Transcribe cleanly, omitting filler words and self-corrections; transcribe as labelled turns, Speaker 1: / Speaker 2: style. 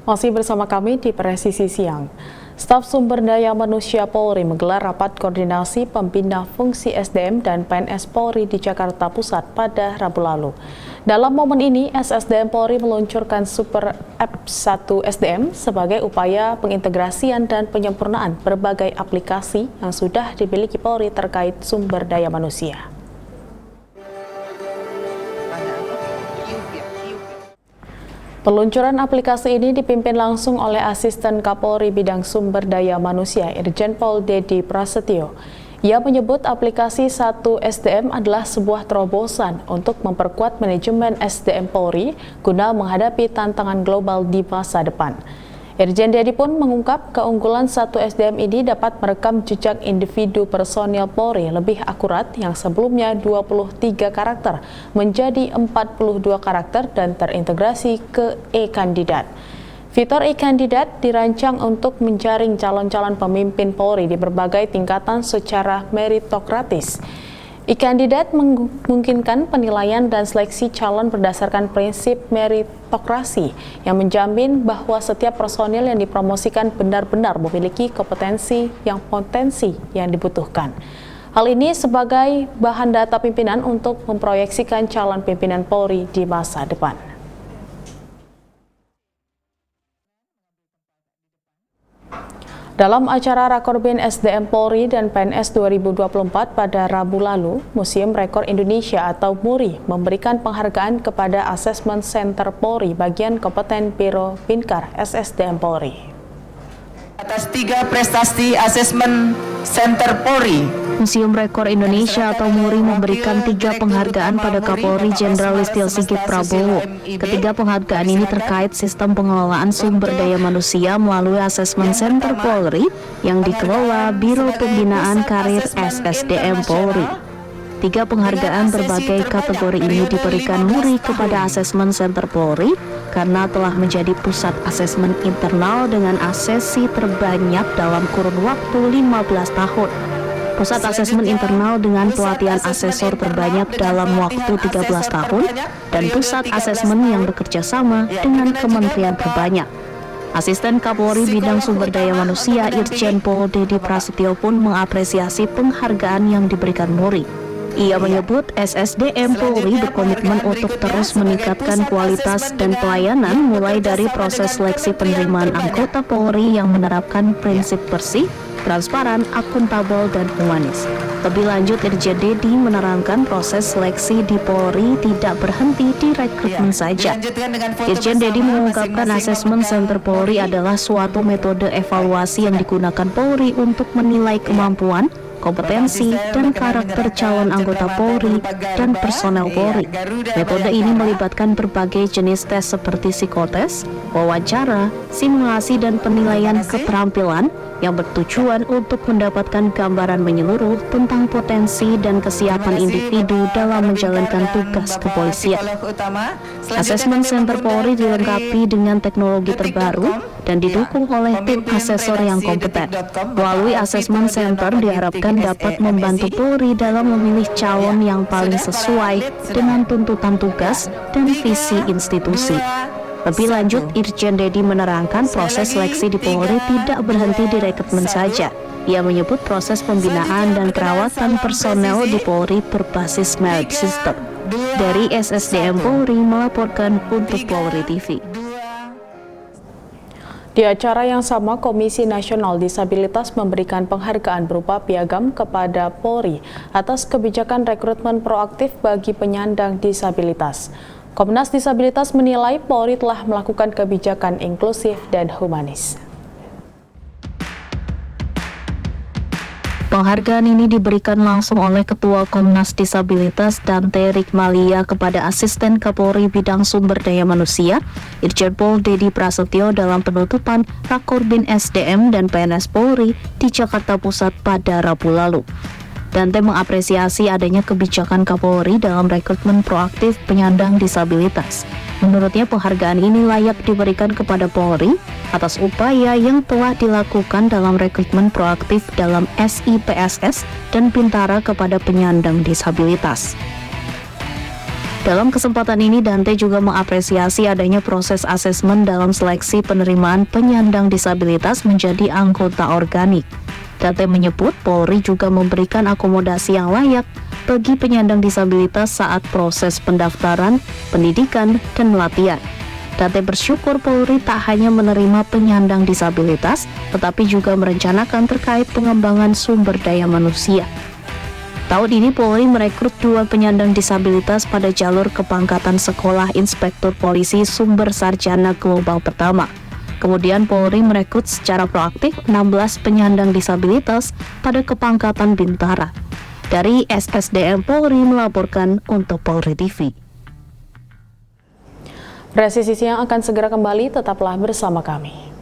Speaker 1: Masih bersama kami di Presisi Siang. Staf Sumber Daya Manusia Polri menggelar rapat koordinasi pembina fungsi SDM dan PNS Polri di Jakarta Pusat pada Rabu lalu. Dalam momen ini, SSDM Polri meluncurkan Super App 1 SDM sebagai upaya pengintegrasian dan penyempurnaan berbagai aplikasi yang sudah dimiliki Polri terkait sumber daya manusia. Peluncuran aplikasi ini dipimpin langsung oleh Asisten Kapolri Bidang Sumber Daya Manusia Irjen Pol Dedi Prasetyo. Ia menyebut aplikasi 1 SDM adalah sebuah terobosan untuk memperkuat manajemen SDM Polri guna menghadapi tantangan global di masa depan. Irjen Dedi pun mengungkap keunggulan 1 SDM ini dapat merekam jejak individu personil Polri lebih akurat yang sebelumnya 23 karakter menjadi 42 karakter dan terintegrasi ke e-kandidat. Fitur e-kandidat dirancang untuk menjaring calon-calon pemimpin Polri di berbagai tingkatan secara meritokratis. E-kandidat memungkinkan penilaian dan seleksi calon berdasarkan prinsip meritokrasi yang menjamin bahwa setiap personil yang dipromosikan benar-benar memiliki kompetensi yang dibutuhkan. Hal ini sebagai bahan data pimpinan untuk memproyeksikan calon pimpinan Polri di masa depan. Dalam acara Rakorbin SDM Polri dan PNS 2024 pada Rabu lalu, Museum Rekor Indonesia atau MURI memberikan penghargaan kepada Asesmen Center Polri bagian kompeten Biro Binkar SSDM Polri.
Speaker 2: Atas 3 prestasi Asesmen Center Polri,
Speaker 3: Museum Rekor Indonesia atau MURI memberikan 3 penghargaan pada Kapolri Jenderal Listio Sigit Prabowo. Ketiga penghargaan ini terkait sistem pengelolaan sumber daya manusia melalui Asesmen Center Polri yang dikelola Biro Pembinaan Karir SSDM Polri. 3 penghargaan berbagai kategori ini diberikan MURI kepada Asesmen Center Polri karena telah menjadi pusat asesmen internal dengan asesi terbanyak dalam kurun waktu 15 tahun. Pusat asesmen internal dengan pelatihan asesor terbanyak dalam waktu 13 tahun dan pusat asesmen yang bekerja sama dengan kementerian terbanyak. Asisten Kapolri Bidang Sumber Daya Manusia Irjen Pol Dedi Prasetyo pun mengapresiasi penghargaan yang diberikan MURI. Ia menyebut SSDM Polri berkomitmen untuk terus meningkatkan kualitas dan pelayanan mulai dari proses seleksi penerimaan anggota Polri yang menerapkan prinsip bersih, transparan, akuntabel, dan humanis. Lebih lanjut, Irjen Dedi menerangkan proses seleksi di Polri tidak berhenti di rekrutmen saja. Irjen Dedi mengungkapkan Asesmen Center Polri adalah suatu metode evaluasi yang digunakan Polri untuk menilai kemampuan, kompetensi, dan karakter calon anggota Polri dan personel Polri. Metode ini melibatkan berbagai jenis tes seperti psikotes, wawancara, simulasi, dan penilaian keterampilan yang bertujuan untuk mendapatkan gambaran menyeluruh tentang potensi dan kesiapan individu dalam menjalankan tugas kepolisian. Asesmen Center Polri dilengkapi dengan teknologi terbaru dan didukung oleh tim asesor yang kompeten. Melalui Asesmen Center diharapkan dapat membantu Polri dalam memilih calon yang paling sesuai dengan tuntutan tugas dan visi institusi. Lebih lanjut, Irjen Dedi menerangkan proses seleksi di Polri tidak berhenti di rekrutmen saja. Ia menyebut proses pembinaan dan perawatan personel di Polri berbasis merit system. Dari SSDM Polri melaporkan untuk Polri TV.
Speaker 1: Di acara yang sama, Komisi Nasional Disabilitas memberikan penghargaan berupa piagam kepada Polri atas kebijakan rekrutmen proaktif bagi penyandang disabilitas. Komnas Disabilitas menilai Polri telah melakukan kebijakan inklusif dan humanis.
Speaker 3: Penghargaan ini diberikan langsung oleh Ketua Komnas Disabilitas Dante Rikmalia kepada Asisten Kapolri Bidang Sumber Daya Manusia Irjen Pol Dedi Prasetyo dalam penutupan Rakorbin SDM dan PNS Polri di Jakarta Pusat pada Rabu lalu. Dante mengapresiasi adanya kebijakan Kapolri dalam rekrutmen proaktif penyandang disabilitas. Menurutnya penghargaan ini layak diberikan kepada Polri atas upaya yang telah dilakukan dalam rekrutmen proaktif dalam SIPSS dan Bintara kepada penyandang disabilitas. Dalam kesempatan ini, Dante juga mengapresiasi adanya proses asesmen dalam seleksi penerimaan penyandang disabilitas menjadi anggota organik. Dante menyebut Polri juga memberikan akomodasi yang layak bagi penyandang disabilitas saat proses pendaftaran, pendidikan, dan pelatihan. Dante bersyukur Polri tak hanya menerima penyandang disabilitas, tetapi juga merencanakan terkait pengembangan sumber daya manusia. Tahun ini Polri merekrut 2 penyandang disabilitas pada jalur kepangkatan Sekolah Inspektur Polisi Sumber Sarjana Global pertama. Kemudian Polri merekrut secara proaktif 16 penyandang disabilitas pada kepangkatan Bintara. Dari SSDM Polri melaporkan untuk Polri TV.
Speaker 1: Presisi Siang akan segera kembali, tetaplah bersama kami.